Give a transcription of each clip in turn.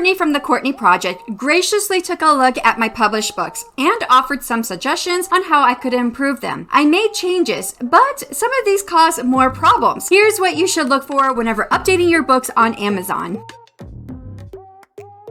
Courtney from the Courtney Project graciously took a look at my published books and offered some suggestions on how I could improve them. I made changes, but some of these caused more problems. Here's what you should look for whenever updating your books on Amazon.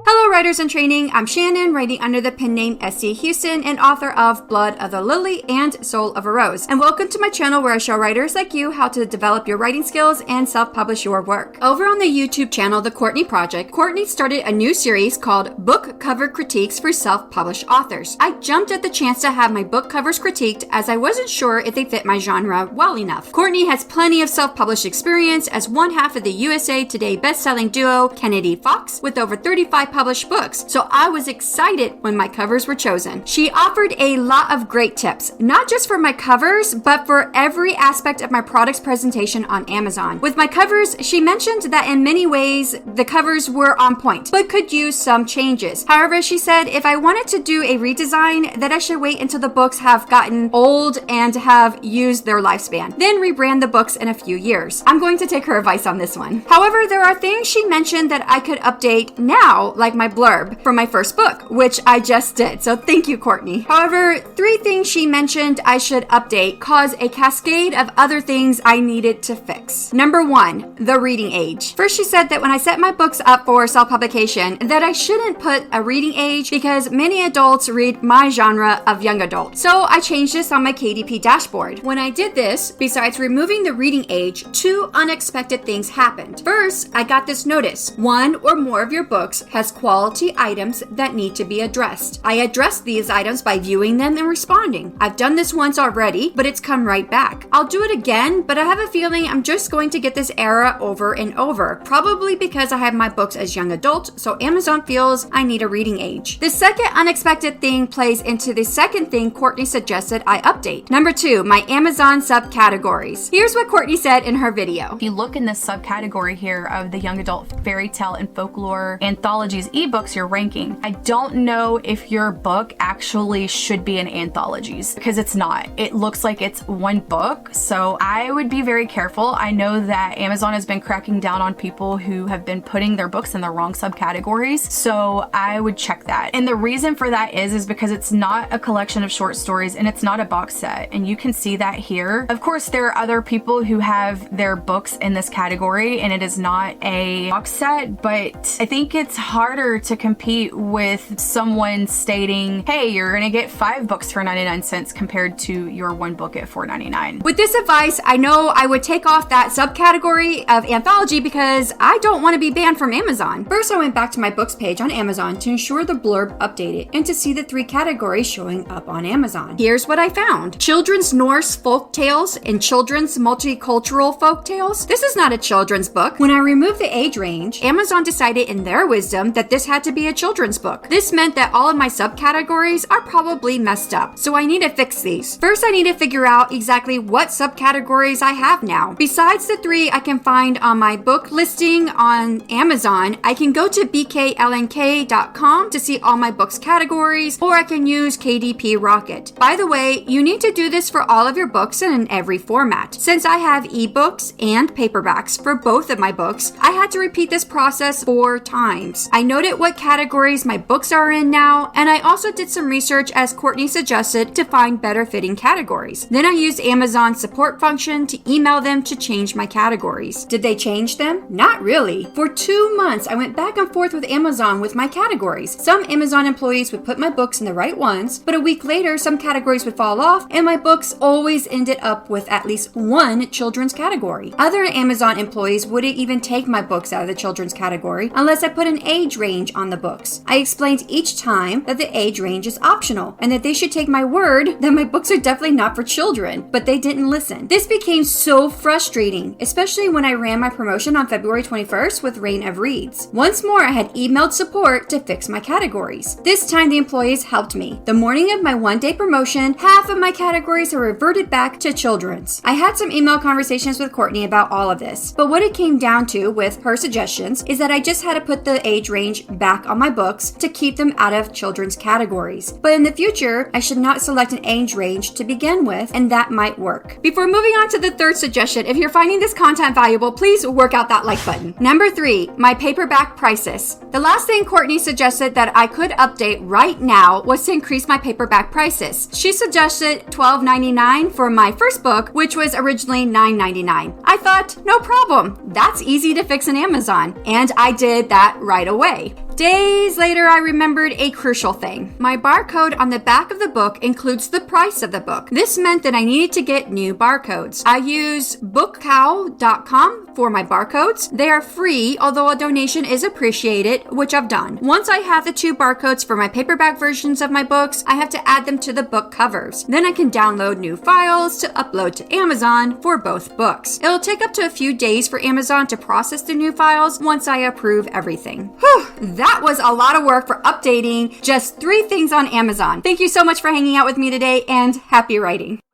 Hello writers in training, I'm Shanon, writing under the pen name S.C. Houston and author of Blood of the Lily and Soul of a Rose. And welcome to my channel where I show writers like you how to develop your writing skills and self-publish your work. Over on the YouTube channel, The Courtney Project, Courtney started a new series called Book Cover Critiques for Self-Published Authors. I jumped at the chance to have my book covers critiqued as I wasn't sure if they fit my genre well enough. Courtney has plenty of self-published experience as one half of the USA Today best-selling duo Kennedy Fox with over 35 published books, so I was excited when my covers were chosen. She offered a lot of great tips, not just for my covers, but for every aspect of my product's presentation on Amazon. With my covers, she mentioned that in many ways, the covers were on point, but could use some changes. However, she said if I wanted to do a redesign, that I should wait until the books have gotten old and have used their lifespan, then rebrand the books in a few years. I'm going to take her advice on this one. However, there are things she mentioned that I could update now, like my blurb for my first book, which I just did, so thank you, Courtney. However, 3 things she mentioned I should update cause a cascade of other things I needed to fix. Number 1, the reading age. First, she said that when I set my books up for self-publication, that I shouldn't put a reading age because many adults read my genre of young adult. So I changed this on my KDP dashboard. When I did this, besides removing the reading age, 2 unexpected things happened. First, I got this notice: 1 or more of your books has quality items that need to be addressed. I addressed these items by viewing them and responding. I've done this once already, but it's come right back. I'll do it again, but I have a feeling I'm just going to get this error over and over, probably because I have my books as young adult, so Amazon feels I need a reading age. The second unexpected thing plays into the second thing Courtney suggested I update. Number 2, my Amazon subcategories. Here's what Courtney said in her video. If you look in this subcategory here of the young adult fairy tale and folklore anthologies ebooks you're ranking, I don't know if your book actually should be in anthologies because it's not. It looks like it's one book, so I would be very careful. I know that Amazon has been cracking down on people who have been putting their books in the wrong subcategories, so I would check that. And the reason for that is because it's not a collection of short stories and it's not a box set, and you can see that here. Of course, there are other people who have their books in this category and it is not a box set, but I think it's harder to compete with someone stating, hey, you're gonna get 5 books for 99 cents compared to your 1 book at $4.99. With this advice, I know I would take off that subcategory of anthology because I don't want to be banned from Amazon. First, I went back to my books page on Amazon to ensure the blurb updated and to see the 3 categories showing up on Amazon. Here's what I found: children's Norse folk tales and children's multicultural folk tales. This is not a children's book. When I removed the age range, Amazon decided in their wisdom that this had to be a children's book. This meant that all of my subcategories are probably messed up, so I need to fix these. First, I need to figure out exactly what subcategories I have now. Besides the 3 I can find on my book listing on Amazon, I can go to bklnk.com to see all my books categories, or I can use KDP Rocket. By the way, you need to do this for all of your books and in every format. Since I have ebooks and paperbacks for both of my books, I had to repeat this process 4 times. I noted what categories my books are in now, and I also did some research as Courtney suggested to find better fitting categories. Then I used Amazon's support function to email them to change my categories. Did they change them? Not really. For 2 months, I went back and forth with Amazon with my categories. Some Amazon employees would put my books in the right ones, but a week later, some categories would fall off, and my books always ended up with at least 1 children's category. Other Amazon employees wouldn't even take my books out of the children's category unless I put an age range on the books. I explained each time that the age range is optional and that they should take my word that my books are definitely not for children, but they didn't listen. This became so frustrating, especially when I ran my promotion on February 21st with Reign of Reads. Once more, I had emailed support to fix my categories. This time, the employees helped me. The morning of my 1-day promotion, half of my categories are reverted back to children's. I had some email conversations with Courtney about all of this, but what it came down to with her suggestions is that I just had to put the age range back on my books to keep them out of children's categories. But in the future, I should not select an age range to begin with, and that might work. Before moving on to the third suggestion, if you're finding this content valuable, please work out that like button. Number 3, my paperback prices. The last thing Courtney suggested that I could update right now was to increase my paperback prices. She suggested $12.99 for my first book, which was originally $9.99. I thought, no problem. That's easy to fix in Amazon. And I did that right away. Days later, I remembered a crucial thing. My barcode on the back of the book includes the price of the book. This meant that I needed to get new barcodes. I use bookcow.com for my barcodes. They are free, although a donation is appreciated, which I've done. Once I have the 2 barcodes for my paperback versions of my books, I have to add them to the book covers. Then I can download new files to upload to Amazon for both books. It'll take up to a few days for Amazon to process the new files once I approve everything. Whew, that was a lot of work for updating just 3 things on Amazon. Thank you so much for hanging out with me today, and happy writing.